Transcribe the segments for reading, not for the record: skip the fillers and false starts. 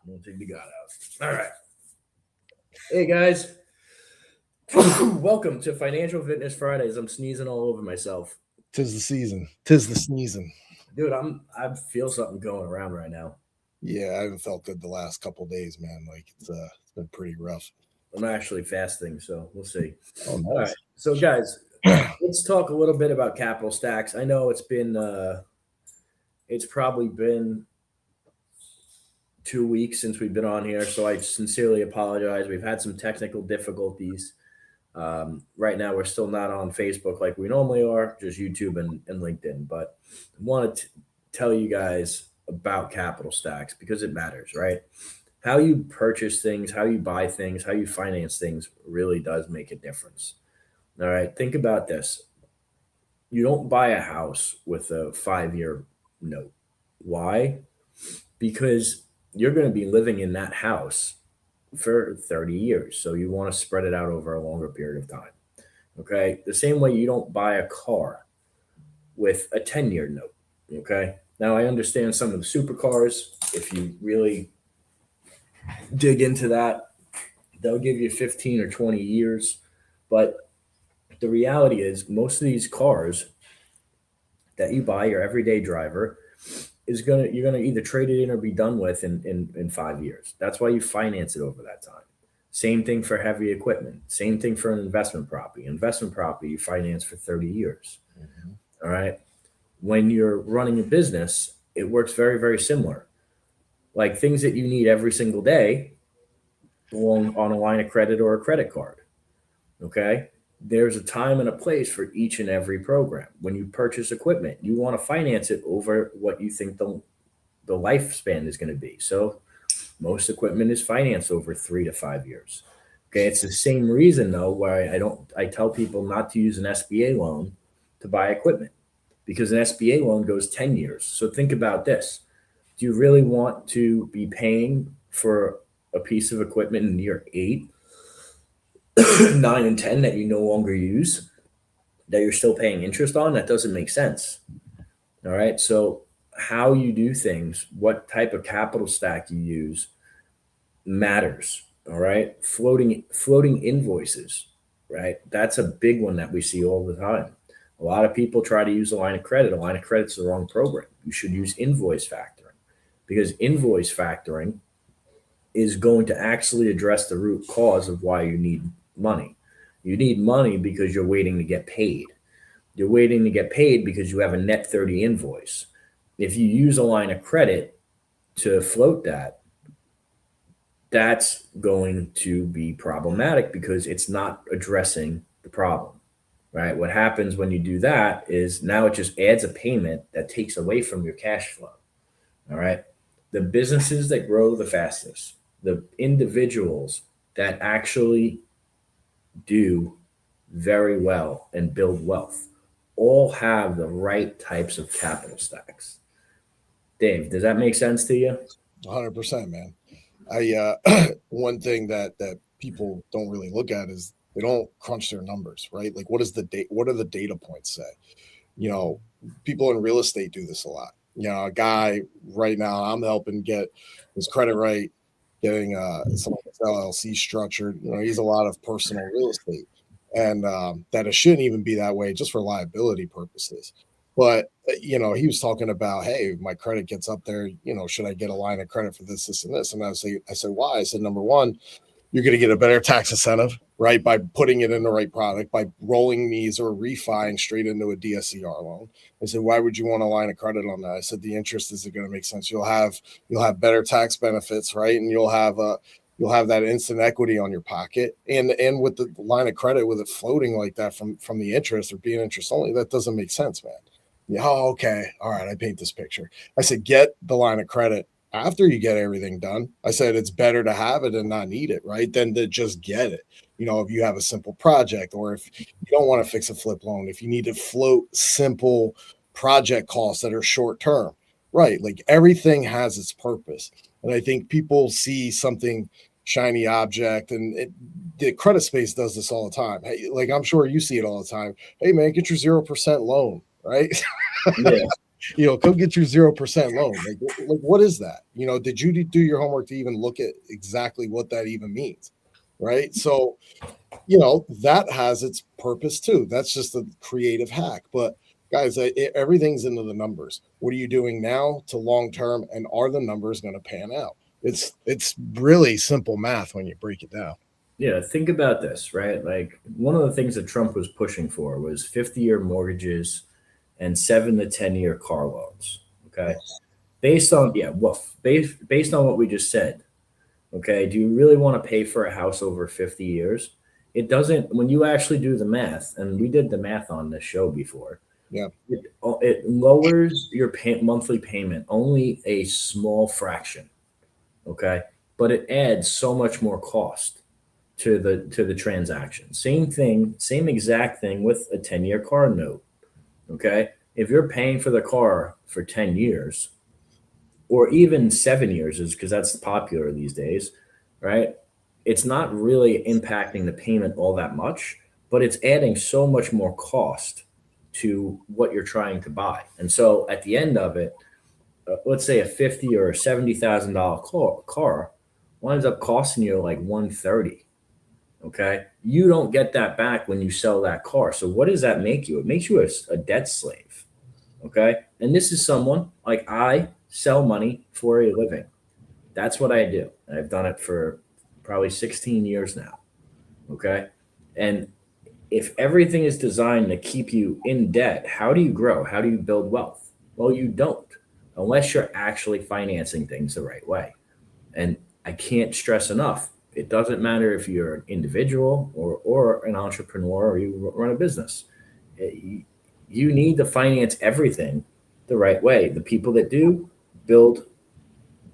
We'll take the God out. All right. Hey, guys. Welcome to Financial Fitness Fridays. I'm sneezing all over myself. Tis the season. Tis the sneezing. Dude, I feel something going around right now. Yeah, I haven't felt good the last couple days, man. Like it's been pretty rough. I'm actually fasting, so we'll see. Oh, All right. nice. So, guys, let's talk a little bit about capital stacks. I know it's probably been 2 weeks since we've been on here, so I sincerely apologize. We've had some technical difficulties. Right now, we're still not on Facebook like we normally are, just YouTube and LinkedIn. But I want to tell you guys about capital stacks because it matters, right? How you purchase things, how you buy things, how you finance things really does make a difference. All right, think about this. You don't buy a house with a 5 year note. Why? Because you're going to be living in that house for 30 years. So you want to spread it out over a longer period of time. Okay. The same way you don't buy a car with a 10-year note. Okay. Now I understand some of the supercars. If you really dig into that, they'll give you 15 or 20 years. But the reality is, most of these cars that you buy, your everyday driver, you're gonna either trade it in or be done with in 5 years. That's why you finance it over that time. Same thing for heavy equipment. Same thing for an investment property. Investment property you finance for 30 years. Mhm. All right. When you're running a business, it works very, very similar. Like things that you need every single day belong on a line of credit or a credit card. Okay. There's a time and a place for each and every program. When you purchase equipment, you want to finance it over what you think the lifespan is going to be. So most equipment is financed over 3 to 5 years. Okay, it's the same reason though why I tell people not to use an SBA loan to buy equipment because an SBA loan goes 10 years. So think about this. Do you really want to be paying for a piece of equipment in year 8, 9 and 10 that you no longer use that you're still paying interest on? That doesn't make sense. All right? So how you do things, what type of capital stack you use matters. All right. Floating invoices, right? That's a big one that we see all the time. A lot of people try to use a line of credit. A line of credit's the wrong program. You should use invoice factoring because invoice factoring is going to actually address the root cause of why you need money. You need money because you're waiting to get paid. You're waiting to get paid because you have a net 30 invoice. If you use a line of credit to float that, that's going to be problematic because it's not addressing the problem, right? What happens when you do that is now it just adds a payment that takes away from your cash flow, all right? The businesses that grow the fastest, the individuals that actually do very well and build wealth, all have the right types of capital stacks. Dave, does that make sense to you? 100%, man. One thing that people don't really look at is they don't crunch their numbers, right? Like what is the date? What do the data points say? You know, people in real estate do this a lot. You know, a guy right now I'm helping get his credit right, getting some of his LLC structured. You know, he's a lot of personal real estate, and that it shouldn't even be that way, just for liability purposes. But you know, he was talking about, hey, my credit gets up there. You know, should I get a line of credit for this, and this? And I said, why? I said, number one, you're going to get a better tax incentive, right? By putting it in the right product, by rolling these or refining straight into a DSCR loan. I said, why would you want a line of credit on that? I said, the interest isn't going to make sense. You'll have better tax benefits, right? And you'll have that instant equity on your pocket. And with the line of credit, with it floating like that from the interest or being interest only, that doesn't make sense, man. Yeah, oh, okay. All right. I paint this picture. I said, get the line of credit after you get everything done. I said, it's better to have it and not need it, right? Than to just get it. You know, if you have a simple project or if you don't want to fix a flip loan, if you need to float simple project costs that are short term, right? Like everything has its purpose. And I think people see something shiny object and the credit space does this all the time. Hey, like I'm sure you see it all the time. Hey man, get your 0% loan, right? Yeah. come get your 0% loan. Like what is that? Did you do your homework to even look at exactly what that even means? Right. So, that has its purpose too. That's just a creative hack. But guys, everything's into the numbers. What are you doing now to long term? And are the numbers going to pan out? It's really simple math when you break it down. Yeah, think about this, right? Like one of the things that Trump was pushing for was 50-year mortgages and 7 to 10 year car loans. Okay. Based on, yeah, woof. Based on what we just said, okay, do you really want to pay for a house over 50 years? It doesn't, when you actually do the math, and we did the math on this show before, Yeah. it lowers your monthly payment only a small fraction. Okay. But it adds so much more cost to the transaction. Same thing, same exact thing with a 10-year car note. Okay. If you're paying for the car for 10 years, or even 7 years, is because that's popular these days, right? It's not really impacting the payment all that much, but it's adding so much more cost to what you're trying to buy. And so at the end of it, let's say a 50 or $70,000 car winds up costing you like 130. Okay. You don't get that back when you sell that car. So what does that make you? It makes you a debt slave. Okay. And this is someone like I sell money for a living. That's what I do. I've done it for probably 16 years now. Okay. And if everything is designed to keep you in debt, how do you grow? How do you build wealth? Well, you don't unless you're actually financing things the right way. And I can't stress enough. It doesn't matter if you're an individual or an entrepreneur or you run a business. You need to finance everything the right way. The people that do build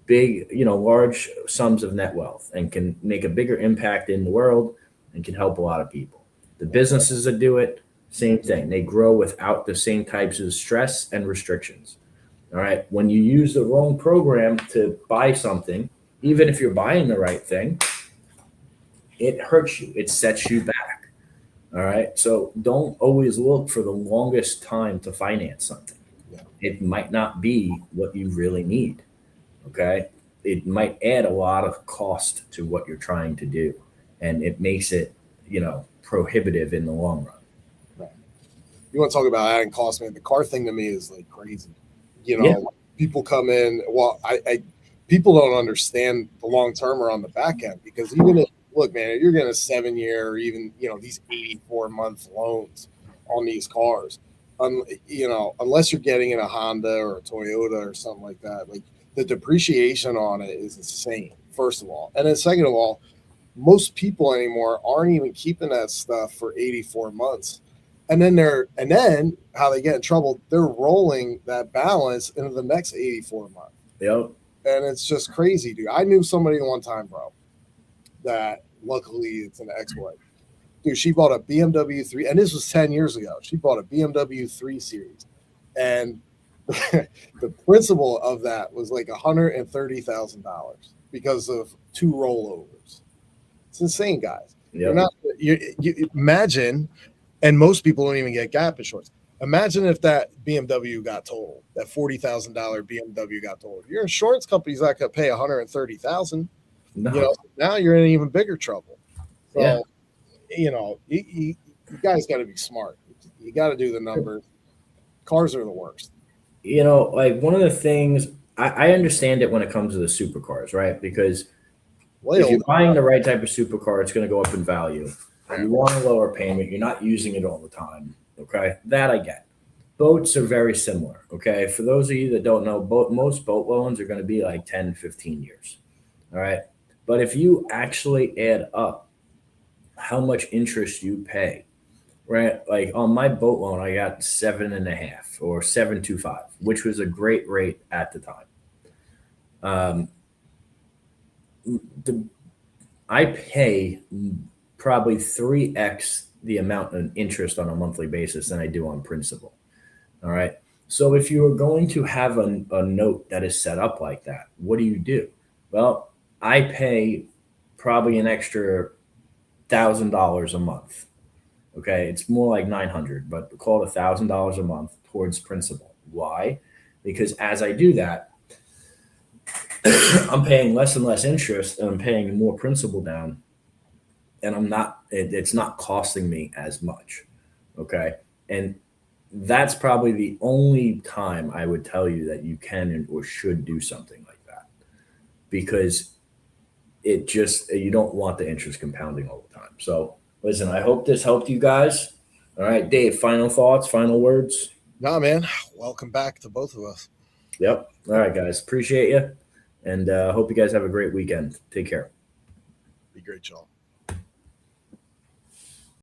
big, large sums of net wealth and can make a bigger impact in the world and can help a lot of people. The businesses that do it, same thing. They grow without the same types of stress and restrictions. All right. When you use the wrong program to buy something, even if you're buying the right thing, it hurts you. It sets you back. All right. So don't always look for the longest time to finance something. Yeah. It might not be what you really need. Okay. It might add a lot of cost to what you're trying to do. And it makes it, prohibitive in the long run. Right. You want to talk about adding cost, man? The car thing to me is like crazy. Yeah. People come in. Well, people don't understand the long term or on the back end, because even if, look, man, if you're getting a 7-year or even, these 84-month loans on these cars, unless you're getting in a Honda or a Toyota or something like that, like the depreciation on it is insane, first of all. And then second of all, most people anymore aren't even keeping that stuff for 84 months. And then how they get in trouble, they're rolling that balance into the next 84 months. Yep. And it's just crazy, dude. I knew somebody one time, bro, that luckily it's an ex-wife. Dude, she bought a BMW 3, and this was 10 years ago. She bought a BMW 3 Series. And the principal of that was like $130,000 because of 2 rollovers. It's insane, guys. Yep. You imagine, and most people don't even get gap insurance. Imagine if that BMW got totaled, that $40,000 BMW got totaled. Your insurance company's not going to pay $130,000. No. Now you're in even bigger trouble. So, Yeah. You guys got to be smart. You got to do the numbers. Cars are the worst. Like one of the things I understand it when it comes to the supercars, right? Because if you're buying the right type of supercar, it's going to go up in value. You want a lower payment. You're not using it all the time. Okay. That I get. Boats are very similar. Okay. For those of you that don't know, most boat loans are going to be like 10, 15 years. All right. But if you actually add up how much interest you pay, right? Like on my boat loan, I got 7.5 or 7.25, which was a great rate at the time. I pay probably 3x the amount of interest on a monthly basis than I do on principal. All right. So if you are going to have a note that is set up like that, what do? Well, I pay probably an extra $1,000 a month. Okay. It's more like 900, but call it $1,000 a month towards principal. Why? because as I do that, I'm paying less and less interest and I'm paying more principal down, and it's not costing me as much. Okay. And that's probably the only time I would tell you that you can or should do something like that, because you don't want the interest compounding all the time. So listen, I hope this helped you guys. All right, Dave, final thoughts, final words. Nah, man. Welcome back to both of us. Yep. All right, guys. Appreciate you. And hope you guys have a great weekend. Take care. Be great, y'all.